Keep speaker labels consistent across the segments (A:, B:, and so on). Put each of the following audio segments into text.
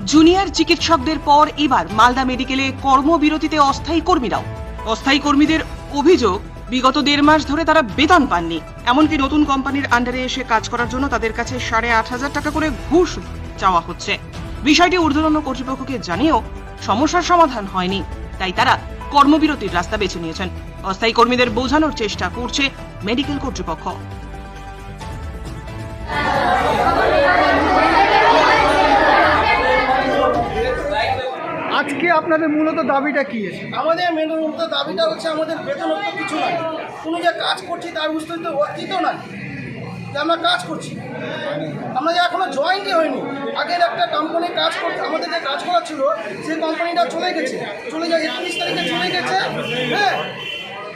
A: Junior চিকিৎসকদের পর এবার মালদা মেডিকেলে কর্মবিরতিতে অস্থায়ী কর্মীরাও। অস্থায়ী কর্মীদের অভিযোগ, বিগত 1.5 মাস ধরে তারা বেতন পাননি। এমনকি নতুন কোম্পানির আন্ডারে এসে কাজ করার জন্য তাদের কাছে 8,500 টাকা করে ঘুষ চাওয়া হচ্ছে। বিষয়টি ঊর্ধ্বতন কর্তৃপক্ষকে জানিয়েও সমস্যার সমাধান হয়নি, তাই তারা কর্মবিরতির রাস্তা বেছে নিয়েছেন। অস্থায়ী কর্মীদের বোঝানোর চেষ্টা করছে মেডিকেল কর্তৃপক্ষ।
B: আজকে আপনাদের মূলত দাবিটা কি?
C: আমাদের মূলত দাবিটা হচ্ছে আমাদের বেতন কিছু নাই, কোনো যে কাজ করছি তার অস্তিত্ব নাই, যে আমরা কাজ করছি, আমরা যে এখনো জয়েন্টই হয়নি। আগের একটা কোম্পানি কাজ করতে আমাদেরকে কাজ করা ছিল, সেই কোম্পানিটা চলে যায় 31 তারিখে চলে গেছে। হ্যাঁ,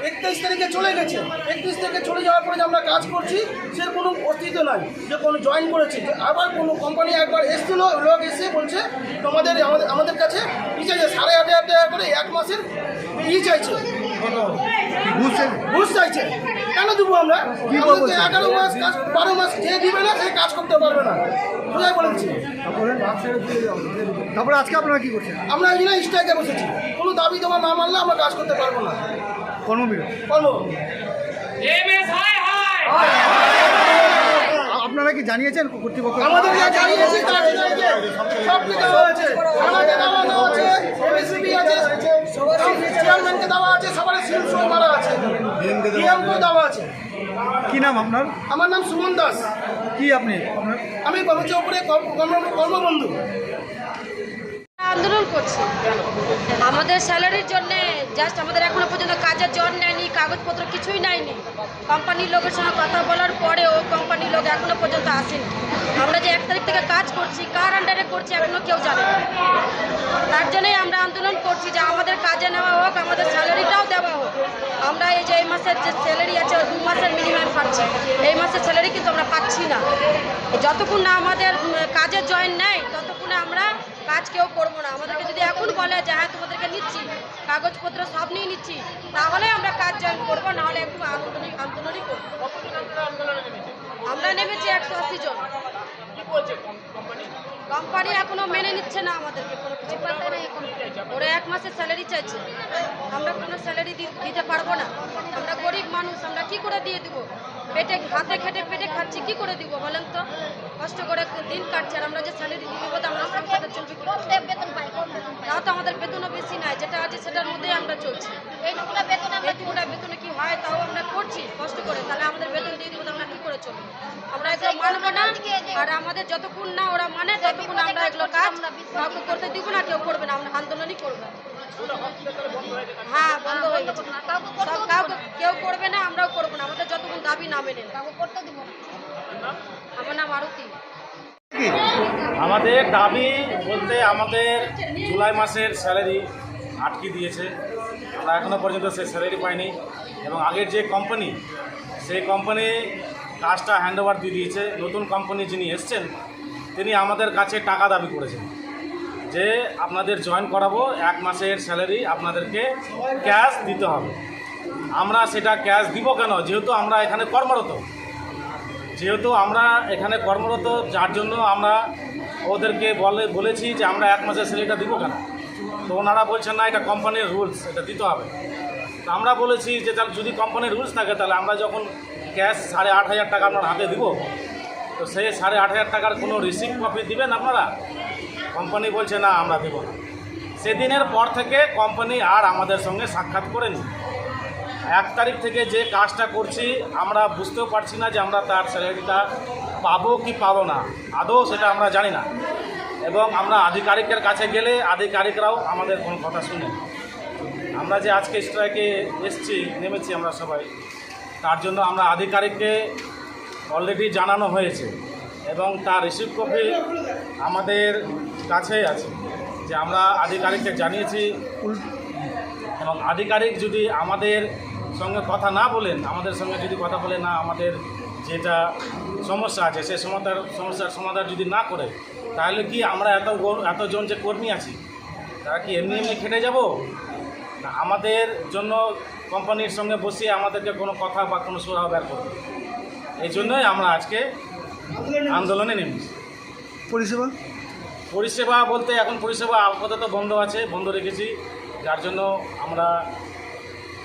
C: 31 তারিখে চলে গেছে। 31 তারিখে চলে যাওয়ার পরে যে আমরা কাজ করছি সে কোনো অস্তিত্ব নাই, যে কোনো জয়েন করেছি। আবার কোনো কোম্পানি একবার এসেছিল, লোক এসে বলছে আমাদের কাছে চাইছে 8,500 টাকা করে 1 মাসের চাইছে, ঘুষ চাইছে। কেন দেবো আমরা? 11 মাস কাজ, 12 মাস যে দিবে না সে কাজ করতে পারবে না, সোজাই বলেছি।
B: তারপরে আজকে আপনারা কি করছেন?
C: আমরা এই জন্য স্ট্রাইকে বসেছি, কোনো দাবি দেওয়া না মানলে আমরা কাজ করতে পারবো না।
B: আপনারা কি জানিয়েছেন কর্তৃপক্ষ?
C: আমাদের জানিয়েছি, সব দেওয়া আছে, আমাকে দেওয়া আছে, এমএসবি আছে, চেয়ারম্যানকে দেওয়া আছে, সবার সিল শো মারা আছে, ডিএমকে দেওয়া আছে।
B: কি নাম আপনার?
C: আমার নাম সুমন দাস।
B: কি আপনি?
C: আমি চৌপুরে কর্মবন্ধু।
D: আন্দোলন করছি আমাদের স্যালারির জন্য। জাস্ট আমাদের এখনো পর্যন্ত কাজের জন নেয়নি, কাগজপত্র কিছুই নেয়নি। কোম্পানির লোকের সঙ্গে কথা বলার পরেও কোম্পানির লোক এখনো পর্যন্ত আসেনি। আমরা যে 1 তারিখ থেকে কাজ করছি, কার আন্ডারে করছি এখনো কেউ জানে না। তার জন্যই আমরা আন্দোলন করছি যে আমাদের কাজে নেওয়া হোক, আমাদের স্যালারিটাও দেওয়া হোক। আমরা এই যে এই মাসের যে স্যালারি আছে 2 মাসের মিনিমাম পাচ্ছি, এই মাসের স্যালারি কিন্তু আমরা পাচ্ছি না। যতক্ষণ না আমাদের কাজের জয়েন নেয় ততক্ষণে আমরা কাজ কেউ করবো না। আমাদেরকে যদি এখন বলে যে হ্যাঁ তোমাদেরকে নিচ্ছি, কাগজপত্র সব নিয়ে নিচ্ছি, তাহলে আমরা কাজ জয়েন করবো, নাহলে একটু আন্দোলনই করবো। আমরা নেমেছি 180 জন। কোম্পানি এখনো মেনে নিচ্ছে না আমাদেরকে, কোনো কিছু ওরা 1 মাসের স্যালারি চাইছে। আমরা কোনো স্যালারি দিতে পারবো না। আমরা গরিব মানুষ, আমরা কি করে দিয়ে দিব? হাতে খেটে পেটে খাচ্ছি, কি করে দিব বলেন তো? কষ্ট করে দিন কাটছে, আর আমরা যে স্যালারি দিয়ে দেবো তো আমরা সংসারে চলছি। তাও তো আমাদের বেতনও বেশি নাই, যেটা আছে সেটার মধ্যেই আমরা চলছি। এইটুকুটা বেতনে কি হয়? তাও আমরা করছি কষ্ট করে, তাহলে আমাদের বেতন দিয়ে দিব তো আমরা কি করে চলবো? আমরা এগুলো মানবো না। আর আমাদের যতক্ষণ না ওরা মানে ততক্ষণ আমরা এগুলো কাজ কাউকে করতে দিব না, কেউ করবে না, আমরা আন্দোলনই করবো। হ্যাঁ, বন্ধ হয়ে গেছে, কাউকে কেউ করবে না, আমরাও করবো না, আমাদের যতক্ষণ দাবি না মেনে করতে দিব না। আমার নাম আরতি।
E: আমাদের দাবি বলতে আমাদের জুলাই মাসের স্যালারি আটকে দিয়েছে, আমরা এখনও পর্যন্ত সেই স্যালারি পাইনি। এবং আগের যে কোম্পানি, সেই কোম্পানি কাজটা হ্যান্ডওভার দিয়ে দিয়েছে। নতুন কোম্পানি যিনি এসছেন তিনি আমাদের কাছে টাকা দাবি করেছেন যে আপনাদের জয়েন করাবো, 1 মাসের স্যালারি আপনাদেরকে ক্যাশ দিতে হবে। আমরা সেটা ক্যাশ দিব কেন? যেহেতু আমরা এখানে কর্মরত, যার জন্য আমরা ওদেরকে বলেছি যে আমরা 1 মাসের স্যালারিটা দিব কেন? তো ওনারা বলছেন না, এটা কোম্পানির রুলস, এটা দিতে হবে। তো আমরা বলেছি যে তাহলে যদি কোম্পানির রুলস থাকে তাহলে আমরা যখন ক্যাশ 8,500 টাকা আপনার হাতে দিব, তো সেই 8,500 টাকার কোনো রিসিপ্ট কপি দিবেন আপনারা? কোম্পানি বলছে না, আমরা দেব না। সেদিনের পর থেকে কোম্পানি আর আমাদের সঙ্গে সাক্ষাৎ করেনি। 1 তারিখ থেকে যে কাজটা করছি আমরা বুঝতেও পারছি না যে আমরা তার স্যালারিটা পাবো কি পাবো না, আদৌ সেটা আমরা জানি না। এবং আমরা আধিকারিকের কাছে গেলে আধিকারিকরাও আমাদের কোনো কথা শুনে। আমরা যে আজকে স্ট্রাইকে নেমেছি আমরা সবাই, তার জন্য আমরা আধিকারিককে অলরেডি জানানো হয়েছে এবং তার রিসিপ্ট কপি আমাদের কাছেই আছে, যে আমরা আধিকারিককে জানিয়েছি। এবং আধিকারিক যদি আমাদের সঙ্গে কথা না বলেন, আমাদের সঙ্গে যদি কথা বলে না, আমাদের যেটা সমস্যা আছে সেই সমস্যার সমাধান যদি না করে, তাহলে কি আমরা এতজন যে কর্মী আছি তারা কি এমনি খেটে যাব? না, আমাদের জন্য কোম্পানির সঙ্গে বসিয়ে আমাদেরকে কোনো কথা বা কোনো সুরাহা বের করবে। এই জন্যই আমরা আজকে আন্দোলনে নেমেছি।
B: পরিষেবা
E: পরিষেবা বলতে এখন পরিষেবা আপাতত বন্ধ আছে, বন্ধ রেখেছি, যার জন্য আমরা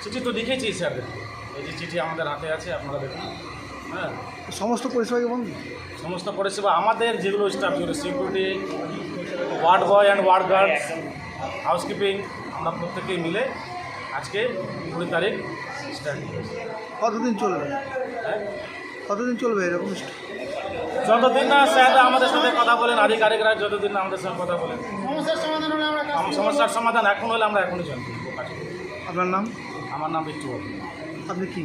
E: চিঠি তো লিখেছি স্যারদের। এই যে চিঠি আমাদের হাতে আছে, আপনারা দেখুন। হ্যাঁ,
B: সমস্ত পরিষেবাকে বন্ধ।
E: সমস্ত পরিষেবা আমাদের যেগুলো স্টাফ ছিল, security, ward boy and ward guards, housekeeping, আমরা প্রত্যেকেই মিলে আজকে 20 তারিখ স্টার্ট করেছি।
B: কতদিন চলবে?
E: হ্যাঁ,
B: কতদিন চলবে এরকম?
E: যতদিন না স্যার আমাদের সাথে কথা বলেন, আধিকারিকরা যতদিন না আমাদের সাথে কথা বলেন, সমস্যার সমাধান এখন হলে আমরা এখনই জয়েন করবো কাজ করবো।
B: আপনার নাম?
E: আমার নাম বিচ্ছু বাবু,
B: আপনি কি?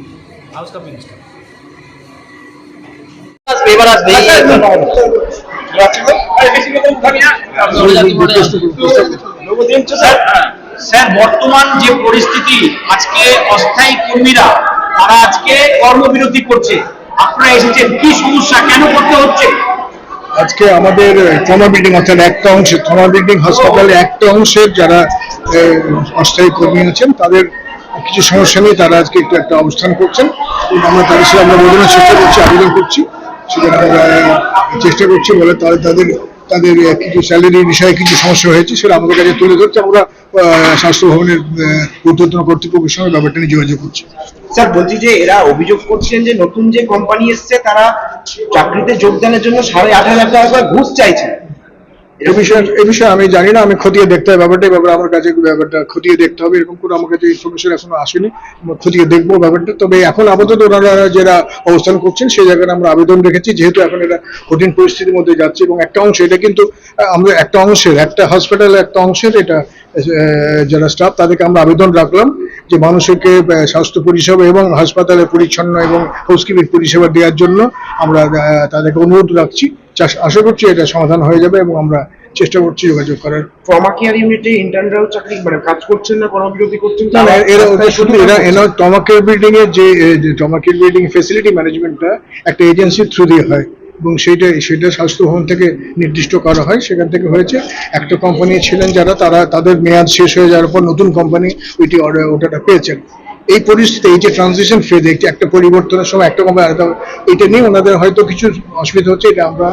E: House cupping staff.
F: স্যার, বর্তমান যে পরিস্থিতি, আজকে অস্থায়ী কর্মীরা তারা আজকে কর্মবিরতি করছে, আপনারা এসেছেন, কি সমস্যা, কেন করতে হচ্ছে?
G: আজকে আমাদের ট্রমা বিল্ডিং, অর্থাৎ একটা অংশে ট্রমা বিল্ডিং হাসপাতালে একটা অংশের যারা অস্থায়ী কর্মী আছেন তাদের কিছু সমস্যা নিয়ে তারা আজকে একটু একটা অবস্থান করছেন। আমরা তাদের সাথে আমরা বোঝানোর চেষ্টা করছি, আবেদন করছি, সেখানে আমরা চেষ্টা করছি বলে তাদের তাদের কিছু স্যালারির বিষয়ে কিছু সমস্যা হয়েছে, সেটা আমাদের কাছে তুলে ধরছে। আমরা স্বাস্থ্য ভবনের ঊর্ধ্বতন কর্তৃপক্ষের সঙ্গে ব্যাপারটা নিয়ে যোগাযোগ করছি।
F: স্যার, বলছি যে এরা অভিযোগ করছেন যে নতুন যে কোম্পানি এসছে তারা চাকরিতে যোগদানের জন্য 8,500 টাকা করে ঘুষ চাইছে।
G: এই বিষয়ে আমি জানি না, আমি খতিয়ে দেখতে হবে ব্যাপারটা। ব্যাপারে আমার কাছে ব্যাপারটা খতিয়ে দেখতে হবে, এরকম করে আমার কাছে ইনফরমেশন এখনো আসেনি, খতিয়ে দেখবো ব্যাপারটা। তবে এখন আপাতত ওনারা যারা অবস্থান করছেন সেই জায়গায় আমরা আবেদন রেখেছি, যেহেতু এখন এটা কঠিন পরিস্থিতির মধ্যে যাচ্ছে এবং একটা অংশ এটা কিন্তু আমরা একটা অংশের একটা হসপিটালে একটা অংশের এটা যারা স্টাফ তাদেরকে আমরা আবেদন রাখলাম যে মানুষকে স্বাস্থ্য পরিষেবা এবং হাসপাতালে পরিচ্ছন্ন এবং হাউসকিপিং পরিষেবা দেওয়ার জন্য আমরা তাদেরকে অনুরোধ রাখছি। আশা করছি এটা সমাধান হয়ে যাবে এবং আমরা চেষ্টা করছি যোগাযোগ করার।
F: ট্রমা কেয়ার ইউনিটে ইন্টার্নরাও চাকরি কাজ করছেন না, কর্মবিরতি করছেন?
G: এরা ট্রমা কেয়ার বিল্ডিং এর যে ট্রমা কেয়ার বিল্ডিং ফেসিলিটি ম্যানেজমেন্টটা একটা এজেন্সির থ্রু দিয়ে হয় এবং সেটা স্বাস্থ্য ভবন থেকে নির্দিষ্ট করা হয়, সেখান থেকে হয়েছে। একটা কোম্পানি ছিলেন যারা তাদের মেয়াদ শেষ হয়ে যাওয়ার পর নতুন কোম্পানি ওটা পেয়েছেন। এই পরিস্থিতি, এই যে ট্রানজিশন ফেজ, একটা পরিবর্তনের সময় একটা কোম্পানি, এটা নিয়ে ওনাদের হয়তো কিছু অসুবিধা হচ্ছে। এটা আমরা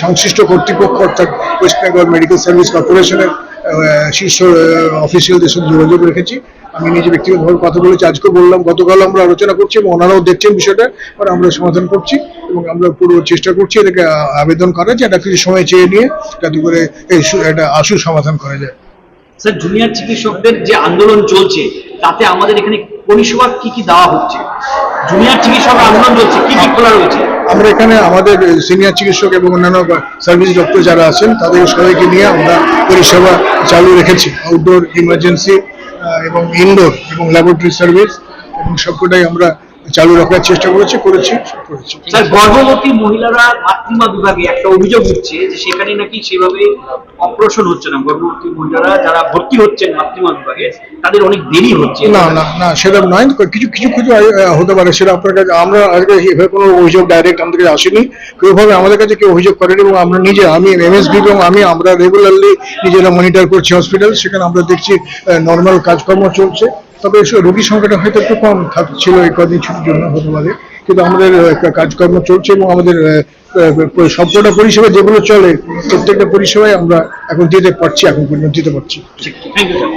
G: সংশ্লিষ্ট কর্তৃপক্ষ অর্থাৎ ওয়েস্ট বেঙ্গল মেডিকেল সার্ভিস কর্পোরেশনের শীর্ষ অফিসিয়ালদের সাথে যোগাযোগ রেখেছি। আমি নিজে ব্যক্তিগতভাবে কথা বলেছি, আজকে বললাম, গতকাল আমরা আলোচনা করছি এবং ওনারাও দেখছেন বিষয়টা, আমরা সমাধান করছি এবং আমরা পুরো চেষ্টা করছি এটাকে আবেদন করা যে একটা কিছু সময় চেয়ে নিয়ে যাতে করে এটা আশু সমাধান করা যায়।
F: স্যার, জুনিয়র চিকিৎসকদের যে আন্দোলন চলছে তাতে আমাদের এখানে পরিষেবা কি কি দেওয়া হচ্ছে? জুনিয়র চিকিৎসকরা আন্দোলন চলছে, কি কি খোলা রয়েছে?
G: আমরা এখানে আমাদের সিনিয়র চিকিৎসক এবং অন্যান্য সার্ভিস ডক্টর যারা আছেন তাদের সবাইকে নিয়ে আমরা পরিষেবা চালু রেখেছি। আউটডোর, ইমার্জেন্সি এবং ইনডোর এবং ল্যাবরেটরি সার্ভিস এবং সবকটাই আমরা চালু রাখার চেষ্টা করেছি।
F: স্যার, গর্ভবতী মহিলারা মাতৃমা বিভাগে একটা অভিযোগ হচ্ছে যে সেখানে নাকি সেভাবে অপারেশন হচ্ছে না। গর্ভবতী মহিলারা যারা ভর্তি হচ্ছেন মাতৃমা বিভাগে তাদের অনেক দেরি হচ্ছে।
G: না সেরকম নয়, কিছু হতে পারে, সেটা আপনার কাছে আমরা আজকে এভাবে কোনো অভিযোগ ডাইরেক্ট আমাদের কাছে আসেনি, কেউভাবে আমাদের কাছে কেউ অভিযোগ করেনি এবং আমরা নিজে, আমি এমএসবি এবং আমরা রেগুলারলি নিজেরা মনিটর করছি হসপিটাল, সেখানে আমরা দেখছি নর্মাল কাজকর্ম চলছে। তবে রোগীর সংখ্যাটা হয়তো একটু কম ছিল এই কদিন ছুটির জন্য হতে পারে, কিন্তু আমাদের কাজকর্ম চলছে এবং আমাদের সবকটা পরিষেবা যেগুলো চলে প্রত্যেকটা পরিষেবায় আমরা এখন দিতে পারছি, এখন পর্যন্ত দিতে পারছি।
F: Thank you sir.